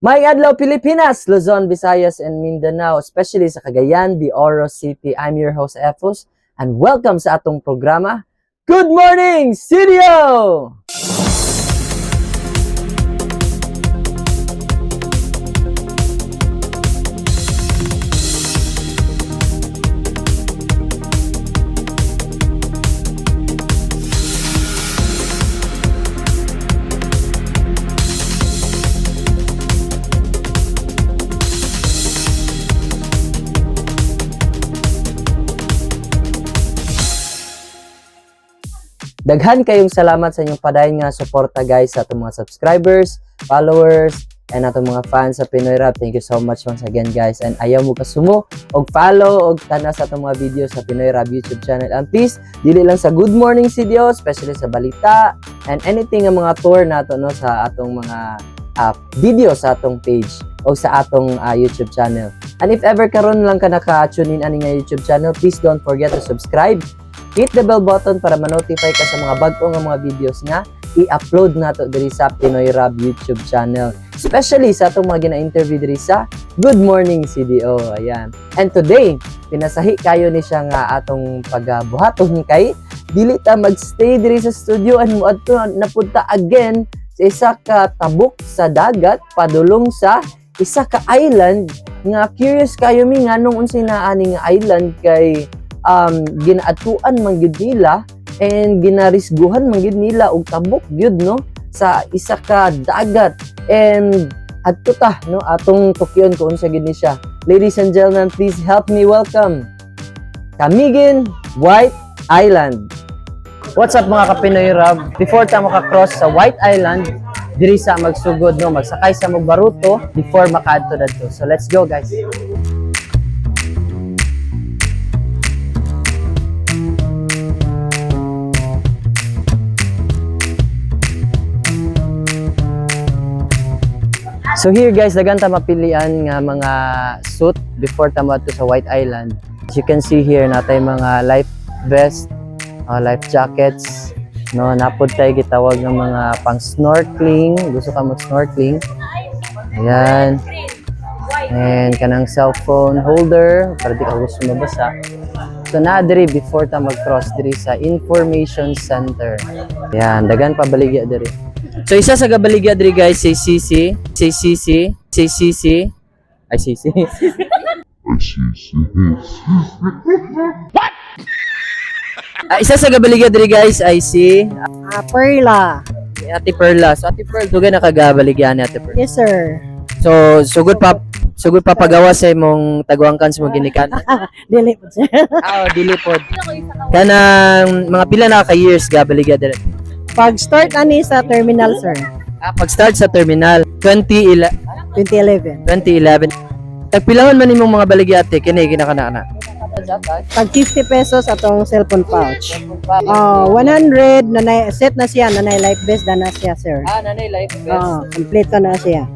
May adlaw Pilipinas, Luzon, Visayas, and Mindanao, especially sa Cagayan de Oro City. I'm your host, Efos, and welcome sa atong programa, Good Morning, Studio! Daghan kayong salamat sa inyong padayon nga suporta guys sa atong mga subscribers, followers, and atong mga fans sa Pinoy Rap. Thank you so much once again guys. And ayaw mo kasumo og follow og tana sa atong mga video sa Pinoy Rap YouTube channel. And please, dili lang sa Good Morning Studio, especially sa balita and anything nga mga tour nato no sa atong mga video sa atong page o sa atong YouTube channel. And if ever karon lang ka naka-tune in ani nga YouTube channel, please don't forget to subscribe. Hit the bell button para ma-notify ka sa mga bago nga mga videos nga i-upload nato diri sa Pinoy Rap YouTube channel. Especially sa atong mga gina-interview diri sa Good Morning CDO. Ayan. And today, pinasahi kayo ni siya nga atong pagbuhaton kay dili ta magstay diri sa studio and moadto napunta again sa isa ka tabok sa dagat padulong sa isa ka island nga curious kayo mi nganong unsay naa ani nga island kay ginaatuan man gyud nila and ginarisguhan man gyud nila og tabok gyud no sa isa ka dagat and adto ta no atong tukyon ko unsa gyud ni siya. Ladies and gentlemen, please help me welcome Camiguin White Island. What's up mga ka-Pinoy Rap? Before ta maka-cross sa White Island diri sa magsugod no magsakay sa Magbaruto before makaadto dadto. So let's go guys. So here guys, daghan ta mapilian nga mga suit before ta moadto sa White Island. As you can see here natay mga life vest, life jackets, no napod tay gitawag ng mga pang snorkeling, gusto ka mag-snorkeling. Ayan. And kanang cellphone holder para di ka gusto mabasa. So na diri before ta mag-cross diri sa information center. Ayan, daghan pa baligya diri. So isa sa gabaligya diri guys say CC. What? Isa sa gabaligya diri guys ay si Perla. Ate Perla. So Ate Perla dugay na kagabaligya ni Ate Perla. Yes, sir. So sugod pa pagawa sa imong taguangkan sa mga ginikan. Dili po, sir. Dili pod. Kanang mga pila na ka years gabaligya diri. Pag-start ani sa terminal, sir. Pag-start sa terminal 2011. 2011. Tagpilangon man imong mga baligya ate kini ginakana. Pag 50 pesos atong cellphone pouch. 100 na set na siya, nanay life vest na siya, sir. Nanay life vest. Complete na siya.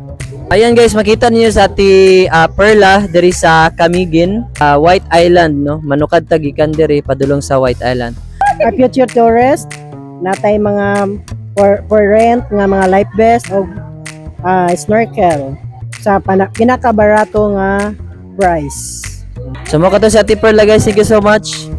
Ayan guys, makita niyo sa ati Perla diri sa Camiguin, White Island no. Manukad ta gikan diri padulong sa White Island. A future tourist, natay mga for rent nga mga life vest o snorkel sa pinakabarato nga price. So mo kato sa ati Perla guys, thank you so much.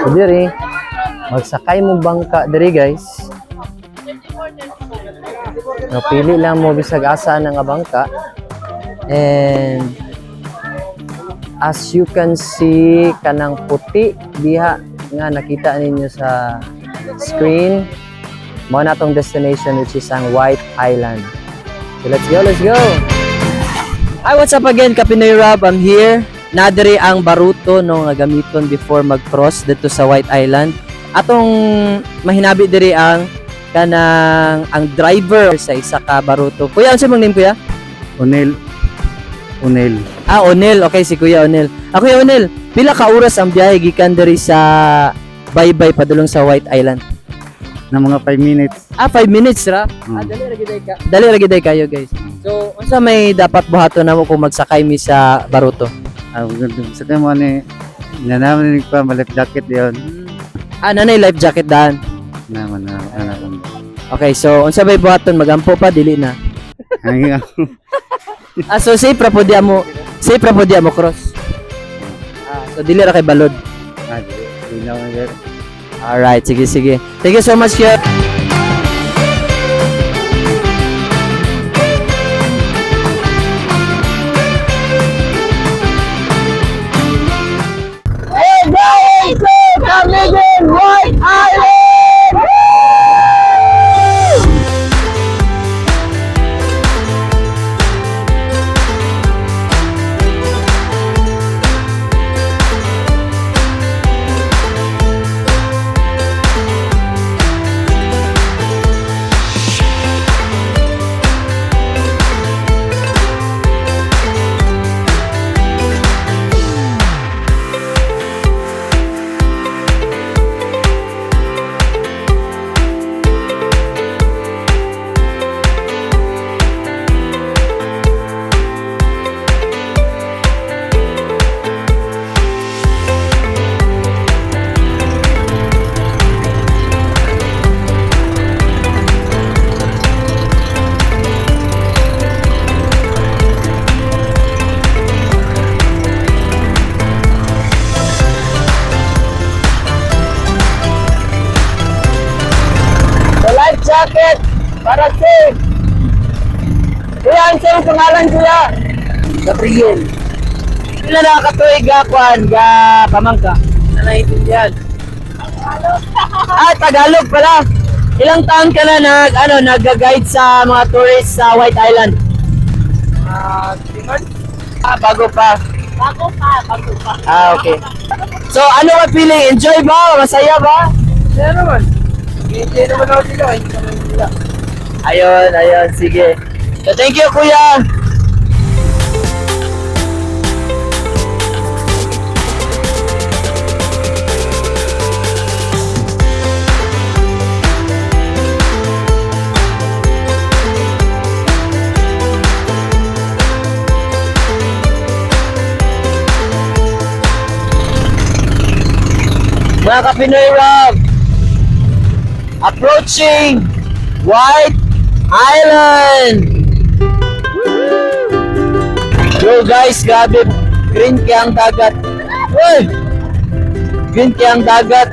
So diri, magsakay mo bangka diri guys. Napili lang mo bisag asa na nga bangka. And as you can see kanang puti diha nga nakita ninyo sa screen mo na tong destination which is ang White Island. So let's go. Hi, what's up again ka-Pinoy Rap? I'm here. Nadiri ang baruto no nga gamiton before mag-cross dito sa White Island. Atong mahinabi diri ang kanang ang driver sa isa ka baruto. Kuya, ano mong name kuya? Onel. Onel. Okay, si Kuya Onel. Kuya Onel, pila ka oras ang biyahe gikan diri sa Baybay padulong sa White Island? Na mga 5 minutes. 5 minutes ra? Hmm. Dali ra gyud kayo guys. So So, unsa may dapat buhaton namo kung magsakay mi sa Baruto? Sa kamo ni nanaman ni pa malip jacket yon. Nanay life jacket daan. Naman na anak. Okay, so unsa may buhaton magampo pa dili na. So safe ra po di mo. Safe ra po di mo cross. So dili ra kay balod. Dinaw na. Alright, sige. Thank you so much, Kuya. Hey guys! Kami din White Island! Life jacket para safe. Kuya, ang sa'yo pangalan kuya? Gabriel. Sila nakakatuig kwan, ga pamangka. Na naiintindihan. Tagalog pala. Ilang taon ka na nag-guide sa mga tourists sa White Island? 3 months. Bago pa. Okay. So, ano ka feeling? Enjoy ba? Masaya ba? Masaya naman. Hindi naman ako sila. Hindi naman sila. Ayun. Sige. So, thank you, kuya. Mga ka-Pinoy Rob, approaching White Island. Yo guys, grabe, green kaya ang dagat. Uy! Green kaya ang dagat.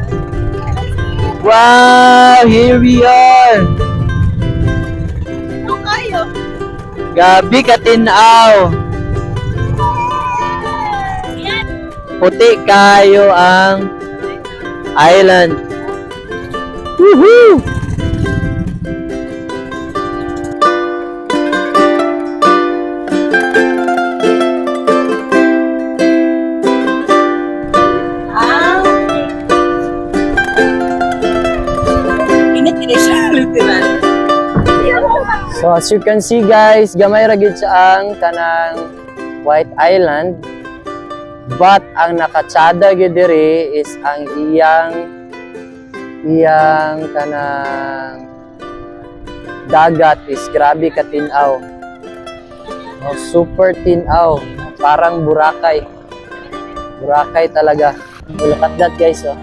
Wow, here we are. Gabi katinaw. Puti kayo ang island. Woohoo! So as you can see guys, gamay ra gid siya ang kanang White Island. But ang nakatsada gid diri is ang iyang kanang dagat is grabe katinaw. Oh, super tinaw, parang Boracay. Boracay talaga. Look at that guys, oh.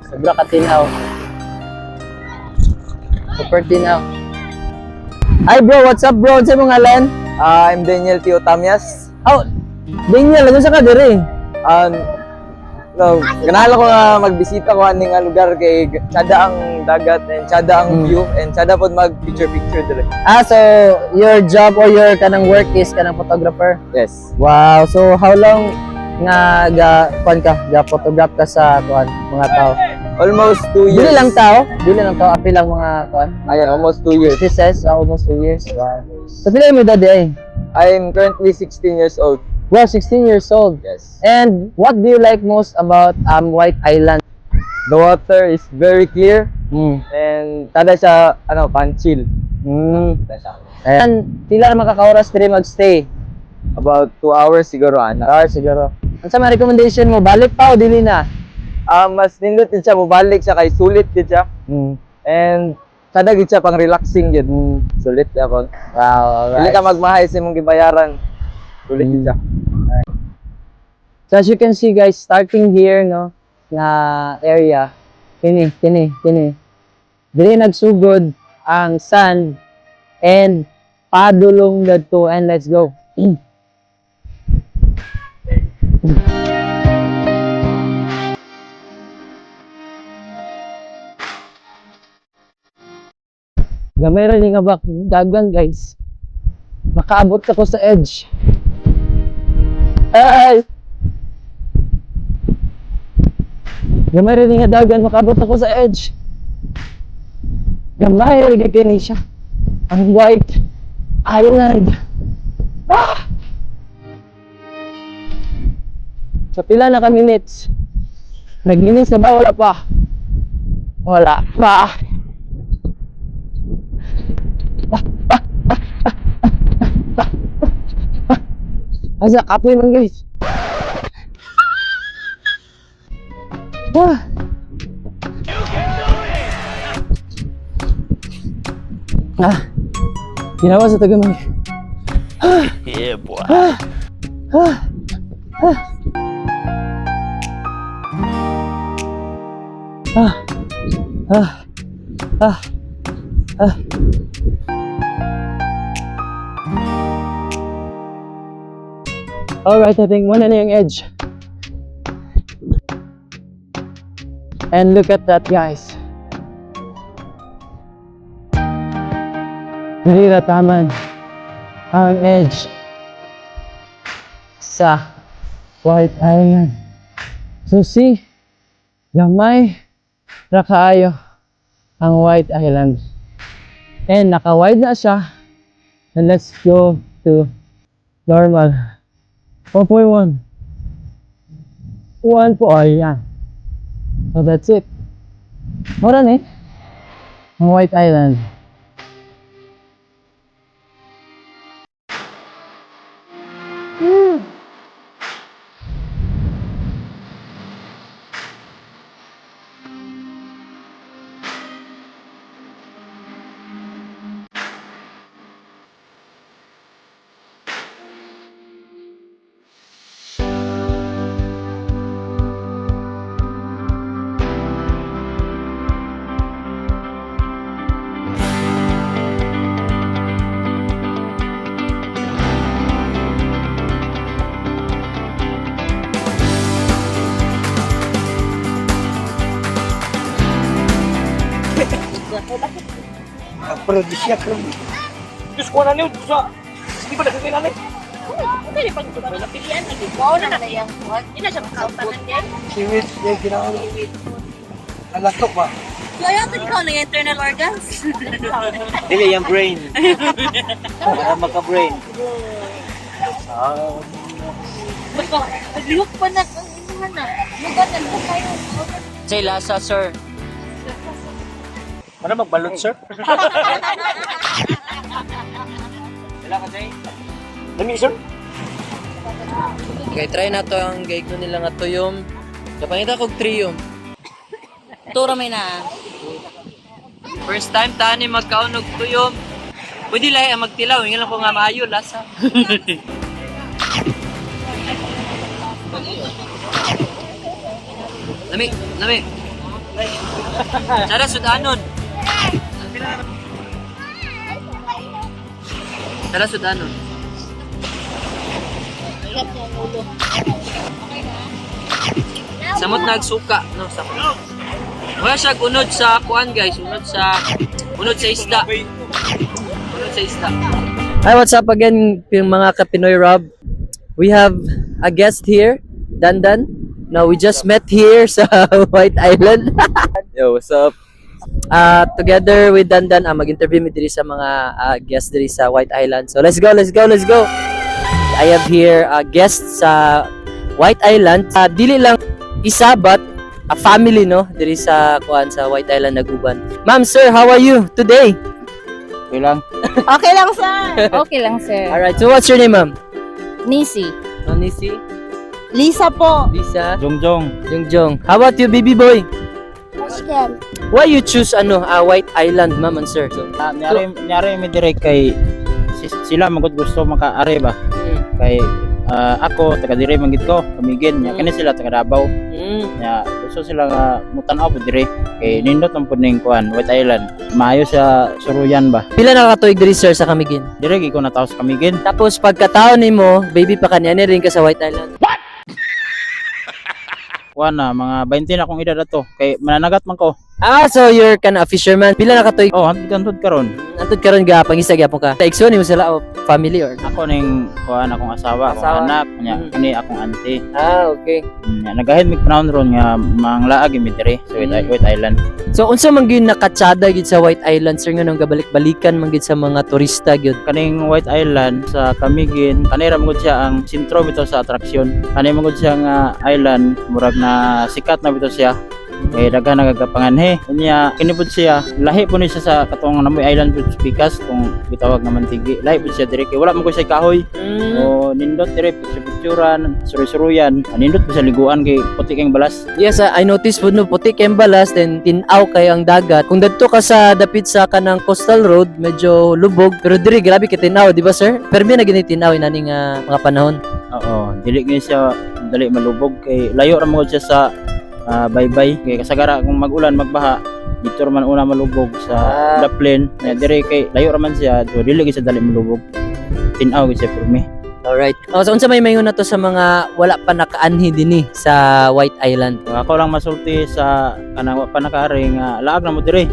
Sobra katinaw. Super tinaw. Hi bro, what's up bro? Sa mga ngalan? I'm Daniel Tio Tamias. Oh, Daniel, ano sa ka diri? Ganahan ko nga magbisita ko aning nga lugar kay tsada ang dagat and tsada ang view and tsada pod mag picture dire. So your job or your kanang work is kanang photographer? Yes. Wow, so how long nga ga photograph ka sa mga tao? Almost 2 years. Dili lang tao, apil lang mga Ayan, almost 2 years. This says almost 2 years. Wow. So pila mo dadi ay? I'm currently 16 years old. Wow, 16 years old. Yes. And what do you like most about White Island? The water is very clear Mm. and tada siya pan-chill. And pila na makaka-oras diri magstay? About 2 hours siguro ana. Hours siguro. Unsa may recommendation mo? Balik pa o dili na? Mas nindot din siya mobalik siya kay sulit din siya. And Sada gid siya pang relaxing gid. Sulit ako. Wow, Dili alright. ka magmahay sa imong gibayaran. Sulit gid siya. So as you can see guys, starting here no, na area, kini. Dili nagsugod ang sand and padulong dito and let's go. Gamay ra ni nga bak dagan guys. Makaabot ako sa edge. Ay! Gamay rin nga dagan, makabot ako sa edge. Gamay rin nga kini siya. Ang white island. Ah! Sa pila na ka minutes. Nag-minutes na ba? Wala pa. Wala pa. Asa, kapoy man guys. Ah. Ah. Ginawa sa taga mga. Yeah, boy. Alright, I think one na yung edge. And look at that guys. Nalirataman ang edge sa White Island. So see, gamay ra kaayo ang White Island. And naka-wide na siya. And let's go to normal. 4.1. 1 po, ayan. So that's it. Mura ni ang White Island. Diyos ko na niyo, hindi ba nagkakilala? Pwede pag ito na pilihan, nag-iwaw na na yung buwan. Hindi na siya makautanan din. Siwit, yung ginagawa. Nalatok ba? So, ayaw ito ikaw ng internal organs. Dili yung brain. Para magka-brain. Basta, naglihok pa na. Ang inuhan na. Lugan na, lugan kayo. Say lasa, sir. Para magbalot, sir? Wala ka, Jay? Lami, sir? Okay, try na to ang gay ko nila nga tuyom. Kapangita kog triyom. Tura may na. First time tani magkaunog tuyom. Pwede lahi ang magtilaw, ingin lang ko nga maayo lasa. Lami, lami. Tara sudanon. Tara sudanon. Samot nagsuka, no, samot. Wala siya unod sa kuan guys, unod sa isda. Unod sa isda. Hi, what's up again mga ka-Pinoy Rob? We have a guest here, Dandan. Now we just met here sa White Island. Yo, what's up? Together with Dandan, mag-interview mi diri sa mga guests diri sa White Island. So let's go, let's go, let's go. I have here a guest sa White Island. Dili lang isa but a family no diri sa kuan sa White Island Naguban. Ma'am, sir, how are you today? Okay lang. Okay lang, sir. Okay lang, sir. All right. So what's your name, ma'am? Nisi. Nisi, Lisa po. Lisa, Jongjong. Jongjong. How about you, baby boy? Ashkel. Why you choose White Island, ma'am and sir? So, Nyari mi direct kay sila magud gusto maka-are ba. Kay ako taga dire manggid ko, Kamigin. Nya kani sila taga Davao. Nya gusto sila nga mutan-aw po dire kay nindot ang puning kuan White Island. Maayo sa suruyan ba. Pila na katuig diri sir sa Kamigin? Dire ikaw na taos Kamigin. Tapos pagkataon nimo, baby pa kanya ni rin ka sa White Island. Kuan na mga 20 na akong edad ato kay mananagat man ko. So you're kind of a fisherman. Pila na katuig? Oh, hantod karon. Antod karon ga pangisa gyapon ka. Taigso nimo sila o family or? Ako ning kuan akong asawa, Asawa. akong anak, nya kani akong auntie. Okay. Nya nagahid mi panahon ron nga manglaag mi dire sa White Island. So unsa man gyud nakatsada gyud sa White Island sir nganong gabalik-balikan man gyud sa mga turista gyud? Kaning White Island sa Kamigin, kanira magud siya ang sentro bito sa atraksyon. Kani magud siya nga island, murag na sikat na bito siya. Kay daghan nagagapanganhe. Unya kinibud siya, lahi po ni siya sa katong namoy island with pikas kung gitawag na mantigi. Lahi po siya dire kay wala man ko siya kahoy. O nindot dire picture-picturean, suruy-suruyan. Nindot po sa liguan kay puti kang balas. Yes, I noticed po no puti kay balas then tinaw kay ang dagat. Kung dadto ka sa dapit sa kanang coastal road, medyo lubog pero diri grabe kay tinaw, di ba sir? Permi na gini tinaw inani nga mga panahon. Oo, dili gyud siya dali malubog kay layo ra magud siya sa bye-bye kay kasagara kung mag-ulan magbaha dito man una malubog sa Daplin na dire kay layo ra man siya so dili gyud siya dali malubog tinaw gyud siya permi. Alright. So unsa may mayon na to sa mga wala pa nakaanhi dinhi sa White Island? Ako lang masulti sa kanang wa pa nakaari nga laag na mo dire.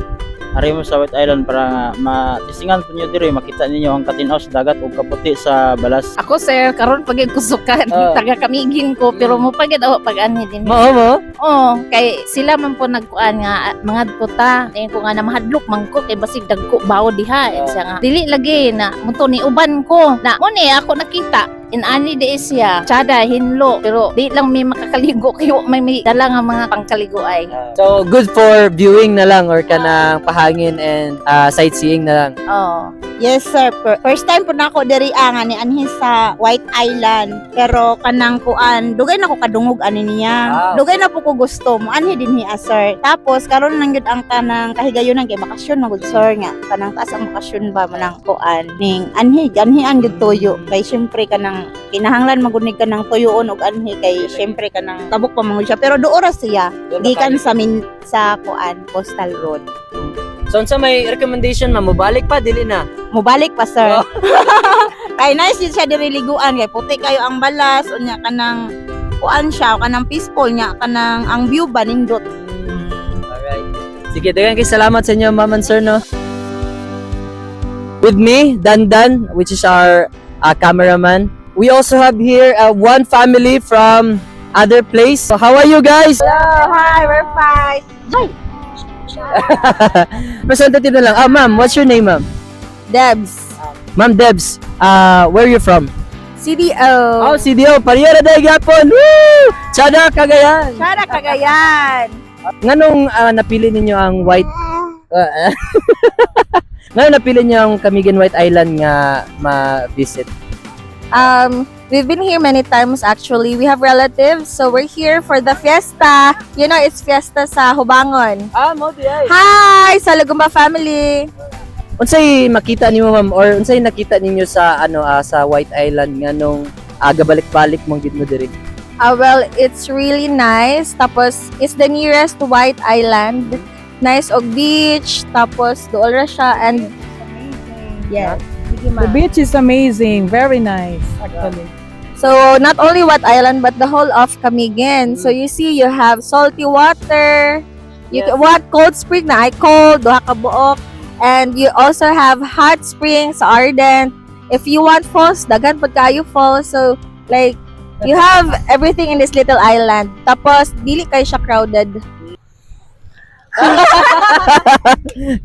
Ari mo sa White Island para nga matisingan po niyo dire makita ninyo ang katinaw sa dagat ug kaputi sa balas. Ako sir, karon pagid kusukan, taga Kamigin ko pero mo pagid ako pag-ani din. Mo? Oh, kay sila man po nagkuan nga mga tuta. Ayun ko nga na mahadlok man ko kay basig dagko bawo diha. Siya nga dili lagi na muto ni uban ko. Na mo ni ako nakita inani di siya tsada hinlo pero di lang may makakaligo kayo may dala nga mga pangkaliguay. So good for viewing na lang or kanang pahangin and sightseeing na lang. Oh. Yes sir, first time po na ako diri nga ni anhi sa White Island pero kanang kuan dugay na ko kadungog ani niya. Wow. Dugay na po ko gusto mo anhi dinhi sir. Tapos karon lang gyud ang kanang kahigayonan kay bakasyon magud sir nga kanang taas ang bakasyon ba manang kuan ning anhi ang gyud tuyo kay syempre kanang kinahanglan magunig ka ng tuyoon og anhi kay syempre kanang tabok pa mangud siya pero duora siya gikan sa kuan coastal road. So unsa may recommendation ma mobalik pa dili na? Mubalik pa sir. Kay nice yun siya diri liguan kay puti kayo ang balas unya kanang kuan siya kanang peaceful nya kanang ang view ba nindot. Alright. Sige, daghang kay salamat sa inyo ma'am and sir no. With me, Dandan, which is our cameraman. We also have here one family from other place. So how are you guys? Hello, hi, we're fine. Representative na lang. Ma'am, what's your name, ma'am? Debs. Ma'am Debs, where are you from? CDO. Oh, CDO, Pariera Day Gapon. Woo! Tsada, Cagayan. Sana Cagayan. Nganong napili ninyo ang White Ngayon napili niyo ang Kamigin White Island nga ma-visit. We've been here many times actually. We have relatives, so we're here for the fiesta. You know, it's fiesta sa Hubangon. Mo di ay. Hi, sa Lagumba family. Unsay makita nimo ma'am or unsay nakita ninyo sa sa White Island nganong gabalik-balik mong gid mo diri? Well, it's really nice. Tapos, it's the nearest to White Island. Nice og beach. Tapos, dool ra siya and yes. The beach is amazing, very nice actually. So, not only White Island, but the whole of Kamigin. So, you see, you have salty water. You can what cold spring na ay cold, duha ka buok. And you also have hot springs, ardent. If you want falls, daghan pud kayo falls. So, like, you have everything in this little island. Tapos, dili kayo siya crowded.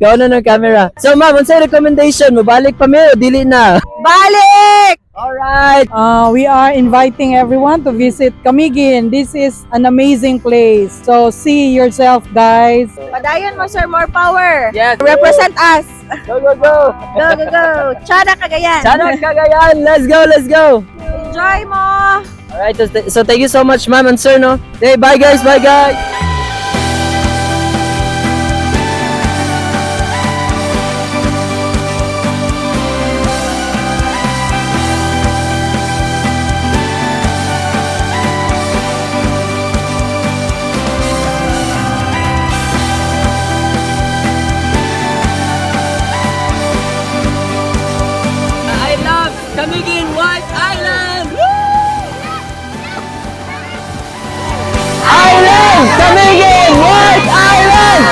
Gawa na ng camera. So ma'am, unsay recommendation? Mabalik pa mi o dili na? Balik! Alright. We are inviting everyone to visit Kamigin. This is an amazing place. So see yourself, guys. Padayon mo, sir. More power. Yes. Represent us. Go, go, go. Go, go, go. Tsada Cagayan. Sana Cagayan. Let's go, let's go. Enjoy mo. Alright, so thank you so much ma'am and sir no. Hey, bye guys, bye guys. Camiguin White Island! Island! Camiguin White Island!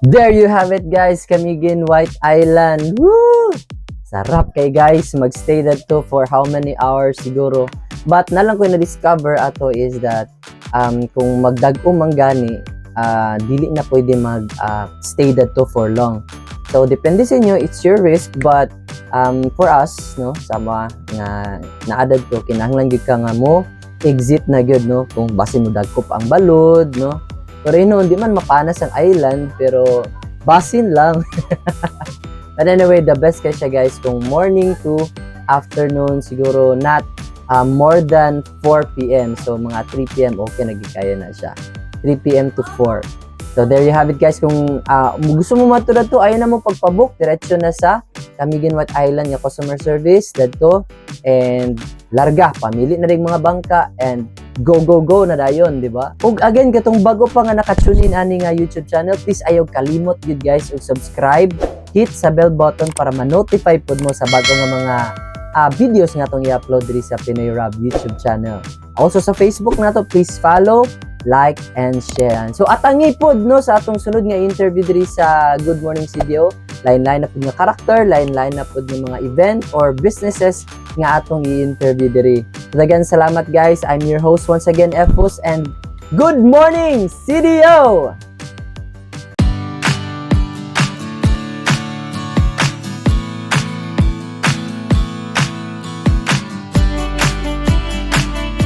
There you have it guys, Camiguin White Island. Woo! Sarap kay guys, magstay dito for how many hours siguro. But nalang ko na-discover ato is that kung magdag-o man gani, dili na pwede mag-stay dito for long. So depende sa inyo, it's your risk, but for us, no, sama nga naadad ko, kinahanglan gyud ka nga mo exit na gyud, no, kung basin mo dagkop ang balod, no. Pero hindi man mapanas ang island, pero basin lang. But anyway, the best kay siya guys kung morning to afternoon, siguro not more than 4 p.m. So mga 3 p.m. okay, nagikaya na siya. 3 p.m. to 4. So there you have it guys. Kung gusto mo matulad to, ayaw na mo pagpabook, diretso na sa Camiguin White Island yung customer service dadto, and larga pamili na ring mga bangka and go na dayon, di ba? Ug again katong bago pa nga naka-tune in ani nga YouTube channel, please ayaw kalimot gyud guys og subscribe, hit sa bell button para ma-notify pod mo sa bago nga mga videos nga tong i-upload diri sa Pinoy Rob YouTube channel. Also sa Facebook nato, please follow, like, and share. So atangi pod no sa atong sunod nga interview diri sa Good Morning CDO. Line-line na pod nga karakter, line-line na pod nga mga event or businesses nga atong i-interview diri. So again, salamat guys. I'm your host once again, Efus, and Good Morning CDO!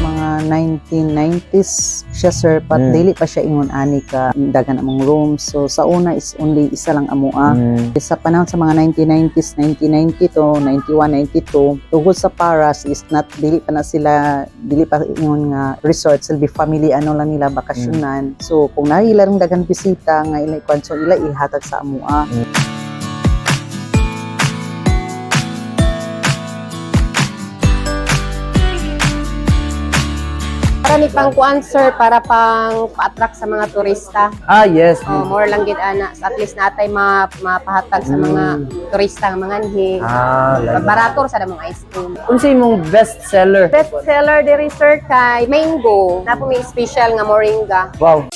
Mga 1990s siya sir, but dili pa siya ingon ani ka dagan among rooms. So sa una is only isa lang amoa. Sa panahon sa mga 1990s, 1992, 91, 92, tugod sa Paras is not dili pa ingon nga resort, silbi family ano lang nila bakasyonan. So kung nailang dagan bisita nga ila so ila ihatag sa amoa. Para ni pang kuan sir, para pang pa-attract sa mga turista. Yes. More lang gid ana, at least natay mapahatag sa mga turista nga manganhi. Barator sa damong ice cream. Unsay imong best seller? Best seller diri sir kay mango. Napo may special nga moringa. Wow,